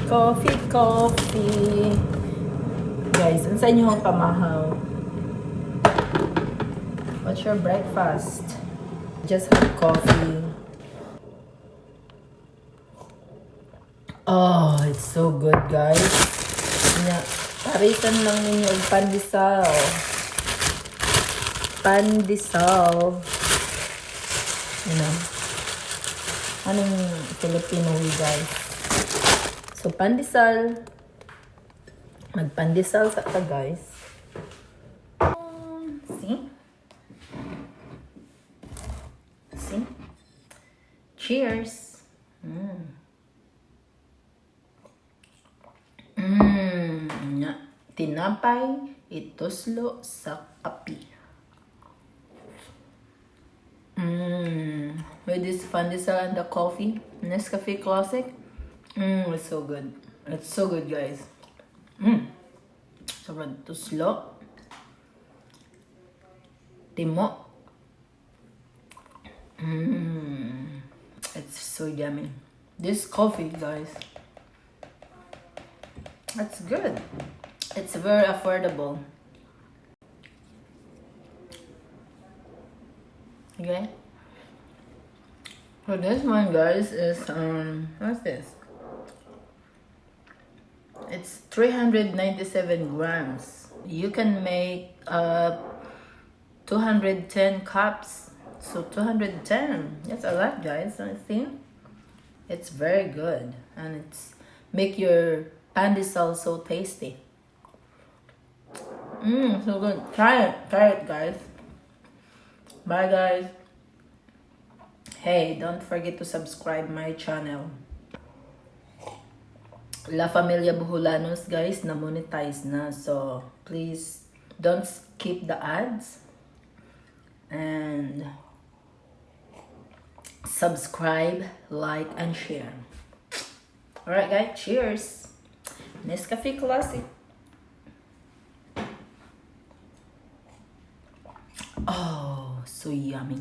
Coffee, coffee. Guys, unsa inyong pamahaw? What's your breakfast? Just have coffee. Oh, it's so good, guys. Parisan lang ninyo ang pandesal. Pandesal. You know, anong Filipino way, guys? So, pandesal. Magpandesal sa ka, guys. See? See? Cheers! Tinapay, ituslo sa kapi. With this pandesal and the coffee, Nescafe Classic. It's so good. It's so good, guys. Sobrang tuslo. Timo. It's so yummy. This coffee, guys. It's good. It's very affordable. Okay. So this one, guys, is what's this? It's 397 grams. You can make 210 cups. So 210. That's a lot, guys. I think it's very good, and it's make your pandesal so tasty. So good. Try it, guys. Bye, guys. Hey, don't forget to subscribe my channel. La Familia Boholanos, guys, na monetize na. So please don't skip the ads and subscribe, like, and share. Alright, guys, cheers. Nescafe Classic. Oh, so yummy.